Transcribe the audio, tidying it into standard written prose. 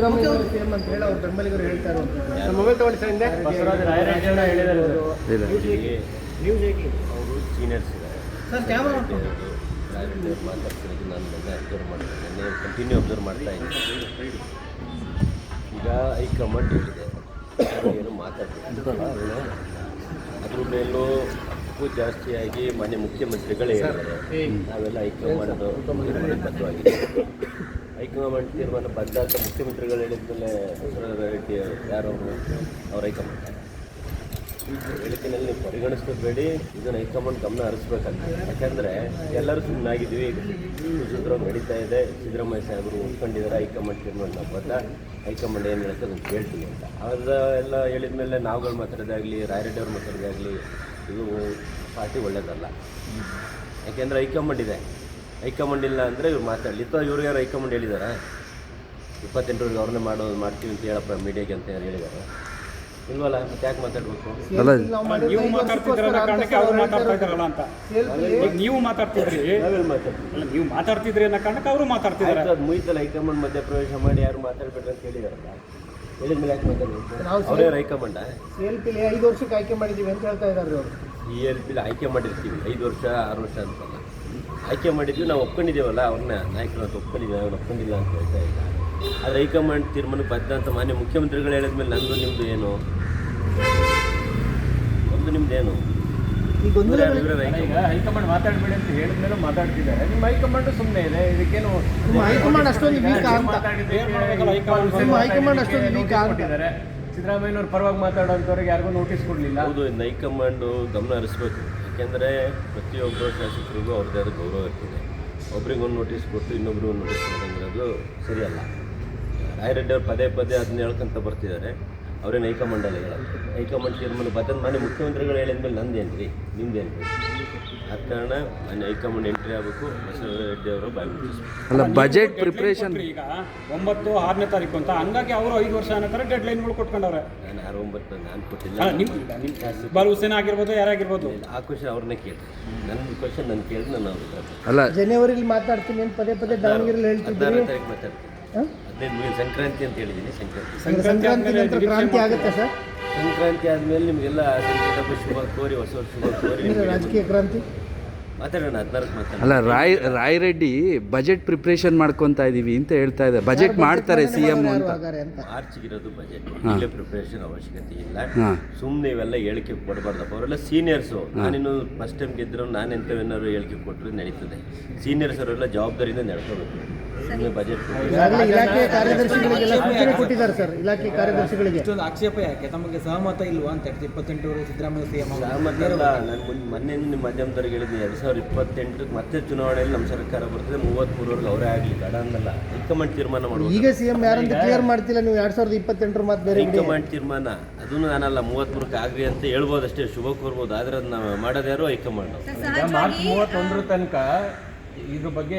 CM ಅಂತ ಹೇಳಿ ಅವ್ರ ಬೆಂಬಲಿಗರು ಹೇಳ್ತಾರೆ. ಮೊಬೈಲ್ ತಗೊಳ್ಳಿ ಸರ್, ಹಿಂದೆ ಬಸವರಾಜ ರಾಯರೆಡ್ಡಿ ಅವರು ಹೇಳಿದ್ದಾರೆ. ನ್ಯೂಸ್ ಏಕಿಂಗ್ ಅವರು ಸೀನಿಯರ್ಸ್ ಇದ್ದಾರೆ ಸರ್. ಕ್ಯಾಮರಾ ರಾಯರೆಡ್ಡಿ ಅವರು ಮಾತಾಡ್ತಿರೋದು ನಾನು ಮೊನ್ನೆ ಅಬ್ಸರ್ವ್ ಮಾಡ್ತೀನಿ, ಕಂಟಿನ್ಯೂ ಅಬ್ಸರ್ವ್ ಮಾಡ್ತಾ ಇದ್ದೀನಿ. ಈಗ ಹೈಕಮಾಂಡ್ ಹೇಳಿದೆ, ಏನು ಮಾತಾಡ್ತಿಲ್ಲ, ಅದ್ರ ಮೇಲೂ ಜಾಸ್ತಿಯಾಗಿ ಮಾನ್ಯ ಮುಖ್ಯಮಂತ್ರಿಗಳೇ ಹೇಳಿದ್ದಾರೆ. ನಾವೆಲ್ಲ ಹೈಕಮಾಂಡ್ ಬದ್ಧವಾಗಿದೆ. ಹೈಕಮಾಂಡ್ ತೀರ್ಮಾನ ಬದ್ಧ ಅಂತ ಮುಖ್ಯಮಂತ್ರಿಗಳು ಹೇಳಿದ್ಮೇಲೆ ಬಸವರಾಜ ರೆಡ್ಡಿ ಯಾರು ಅವ್ರ ಹೈಕಮಾಂಡ್ ಹೇಳಿಕೆನಲ್ಲಿ ನೀವು ಪರಿಗಣಿಸ್ಬೇಡಿ, ಇದನ್ನು ಹೈಕಮಾಂಡ್ ಗಮನ ಹರಿಸ್ಬೇಕಂತ. ಯಾಕಂದರೆ ಎಲ್ಲರೂ ಸುಮ್ಮನಾಗಿದ್ದೀವಿ, ಸುಸೂತ್ರವಾಗಿ ನಡೀತಾ ಇದೆ. ಸಿದ್ದರಾಮಯ್ಯ ಸಾಹೇಬರು ಒಪ್ಕೊಂಡಿದ್ದಾರೆ ಹೈಕಮಾಂಡ್ ತೀರ್ಮಾನ ಬದ್ಧ, ಹೈಕಮಾಂಡ್ ಏನು ಹೇಳುತ್ತೆ ಅದನ್ನು ಕೇಳ್ತೀನಿ ಅಂತ. ಎಲ್ಲ ಹೇಳಿದ ಮೇಲೆ ನಾವುಗಳು ಮಾತಾಡೋದಾಗಲಿ, ರಾಯರೆಡ್ಡಿ ಅವ್ರು ಮಾತಾಡೋದಾಗಲಿ, ಇದು ಪಾರ್ಟಿ ಒಳ್ಳೆಯದಲ್ಲ. ಯಾಕೆಂದರೆ ಹೈಕಮಾಂಡ್ ಇದೆ, ಹೈಕಮಾಂಡ್ ಇಲ್ಲ ಅಂದರೆ ಇವ್ರು ಮಾತಾಡಲಿ. ಇವ್ರು ಯಾರು ಹೈಕಮಾಂಡ್ ಹೇಳಿದಾರಾ? 28ರಿಗೆ ಅವ್ರನ್ನೇ ಮಾಡ್ತೀವಿ ಅಂತ ಹೇಳಪ್ಪ ಮೀಡಿಯಾಗೆ ಅಂತ ಹೇಳಿದ್ದಾರೆ, ಇಲ್ವಲ್ಲ? ಮತ್ತೆ ಯಾಕೆ ಮಾತಾಡಬೇಕು? ನೀವು ಮಾತಾಡ್ತಿದ್ರಿ, ನೀವು ಮಾತಾಡ್ತಿದ್ರಿ ಅನ್ನೋ ಕಾರಣಕ್ಕೆ ಅವರು ಮಾತಾಡ್ತಿದ್ದಾರೆ. ಅದು ಮುಗಿತಲ್ಲ, ಹೈಕಮಾಂಡ್ ಮಧ್ಯಪ್ರವೇಶ ಮಾಡಿ ಯಾರು ಮಾತಾಡ್ಬೇಡ್ರಿ ಅಂತ ಹೇಳಿದಾರಲ್ಲ, ಹೇಳಿದ್ಮೇಲೆ ಯಾಕೆ ಮಾತಾಡಬೇಕು? ಅವರೇ ಹೈಕಮಾಂಡ CLP 5 ವರ್ಷಕ್ಕೆ ಆಯ್ಕೆ ಮಾಡಿದ್ದೀವಿ ಅಂತ ಹೇಳ್ತಾ ಇದ್ದಾರೆ ಅವರು. CLP ಆಯ್ಕೆ ಮಾಡಿರ್ತೀವಿ 5 ವರ್ಷ 6 ವರ್ಷ ಅಂತಲ್ಲ, ಆಯ್ಕೆ ಮಾಡಿದ್ವಿ, ನಾವು ಒಪ್ಕೊಂಡಿದ್ದೀವಲ್ಲ ಅವ್ರನ್ನ ನಾಯಕರು ಅಂತ ಒಪ್ಕೊಂಡಿದ್ದೀವಿ, ಅವ್ರು ಒಪ್ಕೊಂಡಿಲ್ಲ ಅಂತ ಹೇಳ್ತಾ ಇಲ್ಲ. ಆದರೆ ಹೈಕಮಾಂಡ್ ತೀರ್ಮಾನ ಬದ್ಧ ಅಂತ ಮಾನ್ಯ ಮುಖ್ಯಮಂತ್ರಿಗಳು ಹೇಳಿದ್ಮೇಲೆ ನಂದು ನಿಮ್ಮದು ಏನು? ಒಂದು ನಿಮ್ದೇನು? ಈಗ ಹೈಕಮಾಂಡ್ ಮಾತಾಡಬೇಡಿ ಅಂತ ಹೇಳಿದ್ಮೇಲೆ ಮಾತಾಡ್ತಿದ್ದಾರೆ. ನಿಮ್ಮ ಹೈಕಮಾಂಡ್ ಸುಮ್ಮನೆ ಇದೆ, ಇದಕ್ಕೇನು ಹೈಕಮಾಂಡ್ ಅಷ್ಟೊಂದು ವೀಕ್ ಹೈಕಮಾಂಡ್ ಅಷ್ಟೊಂದು ವೀಕ್ ಆಗ್ತಿದ್ದಾರೆ. ಸಿದ್ದರಾಮಯ್ಯನವ್ರ ಪರವಾಗಿ ಮಾತಾಡೋಂಥವ್ರಿಗೆ ಯಾರಿಗೂ ನೋಟಿಸ್ ಕೊಡಲಿಲ್ಲ. ಹೌದು, ಹೈಕಮಾಂಡು ಗಮನ ಹರಿಸ್ಬೇಕು. ಯಾಕೆಂದರೆ ಪ್ರತಿಯೊಬ್ಬರು ಶಾಸಕರಿಗೂ ಅವ್ರದ್ದೇ ಆದ ಗೌರವ ಇರ್ತದೆ. ಒಬ್ರಿಗೊಂದು ನೋಟಿಸ್ ಕೊಟ್ಟು ಇನ್ನೊಬ್ರಿಗೂ ನೋಟಿಸ್ ಕೊಡೋಂಗಿರೋದು ಸರಿಯಲ್ಲ. ರಾಯರೆಡ್ಡಿ ಅವ್ರು ಪದೇ ಪದೇ ಅದನ್ನ ಹೇಳ್ಕೊಂತ ಬರ್ತಿದ್ದಾರೆ. ಅವ್ರೇನು ಹೈಕಮಾಂಡಲ್ಲಿ ಹೇಳೋದು, ಹೈಕಮಾಂಡ್ ತೀರ್ಮಾನ ಬದ್ಧ ಮಾನ್ಯ ಮುಖ್ಯಮಂತ್ರಿಗಳು ಹೇಳಿದ್ಮೇಲೆ ನಂದೇನು ರೀ, ನಿಮ್ದೇನು ರೀ? ಆದ ಕಾರಣ ಮಾನ್ಯ ಹೈಕಮಾಂಡ್ ಎಂಟ್ರಿ ಆಗಬೇಕು, ಬಸವರಾಜ ರೆಡ್ಡಿ ಅವರು ಅಲ್ಲ ಬಜೆಟ್ ಪ್ರಿಪ್ರೇಷನ್ ಈಗ 9, 6ನೇ ತಾರೀಕು ಅಂತ, ಹಂಗಾಗಿ ಅವರು 5 ವರ್ಷ ಅನ್ನೋ ಡೆಡ್ಲೈನ್ಗಳು ಕೊಟ್ಕೊಂಡವ್ರೆ. ನಾನು 6, 9 ನಾನು ಕೊಟ್ಟಿಲ್ಲ. ಬಾಲ್ ಹುಸೇನ್ ಆಗಿರ್ಬೋದು, ಯಾರಾಗಿರ್ಬೋದು, ಆ ಕ್ವಶನ್ ಅವ್ರನ್ನೇ ಕೇಳಿ, ನನ್ನ ಕ್ವಶನ್ ನಾನು ಕೇಳಿದ್ರೆ ನಾನು ಅಲ್ಲ ಜನವರಿಲಿ ಮಾತಾಡ್ತೀನಿ ಅಂತ ಪದೇ ಪದೇ ದಾವಣಗೆರೆಯಲ್ಲಿ ಹೇಳ್ತಿದ್ದೀನಿ. 16ನೇ ತಾರೀಕು ಮಾತಾಡ್ತೀನಿ. 15 ಸಂಕ್ರಾಂತಿ ಅಂತ ಹೇಳಿದ್ದೀನಿ. ಸಂಕ್ರಾಂತಿ ನಂತರ ಕ್ರಾಂತಿ ಆಗುತ್ತೆ ಸರ್. ಸಂಕ್ರಾಂತಿ ಆದಮೇಲೆ ನಿಮಗೆಲ್ಲ ಸಂಕ್ರಾಂತಿ ಶುಭ ಕೋರಿ, ಹೊಸ ವರ್ಷ ಶುಭ ಕೋರಿ, ರಾಜಕೀಯ ಕ್ರಾಂತಿ ಮಾತಾಡೋಣ. 16ಕ್ಕೆ ಮಾತಾಡೋಣ. ಅಲ್ಲ ರಾಯರೆಡ್ಡಿ ಬಜೆಟ್ ಪ್ರಿಪ್ರೇಷನ್ ಮಾಡ್ಕೊತಾ ಇದೀವಿ ಅಂತ ಹೇಳ್ತಾ ಇದ್ದಾರೆ. ಬಜೆಟ್ ಮಾಡ್ತಾರೆ CM ಅಂತ. ಮಾರ್ಚ್ಗಿರೋದು ಬಜೆಟ್, ಈಗಲೇ ಪ್ರಿಪ್ರೇಷನ್ ಅವಶ್ಯಕತೆ ಇಲ್ಲ. ಸುಮ್ಮನೆ ಇವೆಲ್ಲ ಹೇಳಿಕೆ ಕೊಡಬಾರ್ದಪ್ಪ. ಅವರೆಲ್ಲ ಸೀನಿಯರ್ಸು. ನಾನಿನ್ನು ಫಸ್ಟ್ ಟೈಮ್ ಗೆದ್ದರು, ನಾನು ಎಂಥವೇನಾದ್ರು ಹೇಳಿಕೆ ಕೊಟ್ಟರೆ ನಡೀತದೆ. ಸೀನಿಯರ್ಸ್ ಅವರೆಲ್ಲ ಜವಾಬ್ದಾರಿಯಿಂದ ನಡ್ಕೋಬೇಕು. ಸುಮ್ಮನೆ ಬಜೆಟ್ ಇಲಾಖೆ ಕಾರ್ಯದರ್ಶಿಗಳಿಗೆಲ್ಲ ಸೂಚನೆ ಕೊಟ್ಟಿದ್ದಾರೆ ಸರ್. ಇಲಾಖೆ ಕಾರ್ಯದರ್ಶಿಗಳಿಗೆ ಇಷ್ಟೊಂದು ಆಕ್ಷೇಪ ಯಾಕೆ? ತಮಗೆ ಸಹಮತ ಇಲ್ವಾ ಅಂತ 28 ಸಿದ್ದರಾಮಯ್ಯ CM ಸಹಮತ ಅಲ್ಲ. ನಾನು ಮೊನ್ನೆ ನಿಮ್ಮ ಮಾಧ್ಯಮದವ್ರಿಗೆ ಹೇಳಿದ್ದೀನಿ, 2028ಕ್ಕೆ ಮತ್ತೆ ಚುನಾವಣೆಯಲ್ಲಿ ನಮ್ಮ ಸರ್ಕಾರ ಬರ್ತದೆ, 33ವರೆಗೆ ಅವರೇ ಆಗಲಿ ಬೇಡ ಅನ್ನಲ್ಲ. ಹೈಕಮಾಂಡ್ ತೀರ್ಮಾನ ಮಾಡುವ. ಈಗ CM ಯಾರಂತ ಕ್ಲಿಯರ್ ಮಾಡ್ತಿಲ್ಲ ನೀವು. 2028 ಮಾತು ಬೇರೆ. ಹೈಕಮಾಂಡ್ ತೀರ್ಮಾನ ಅದನ್ನು ನಾನಲ್ಲ, 33ಕ್ಕೆ ಆಗ್ರಿ ಅಂತ ಹೇಳ್ಬೋದು ಅಷ್ಟೇ, ಶುಭ ಕೋರ್ಬೋದು. ಆದರೆ ಅದನ್ನ ಮಾಡೋದ್ಯಾರು ಹೈಕಮಾಂಡ್. ಮಾರ್ಚ್ 31 ತನಕ ಇದ್ರ ಬಗ್ಗೆ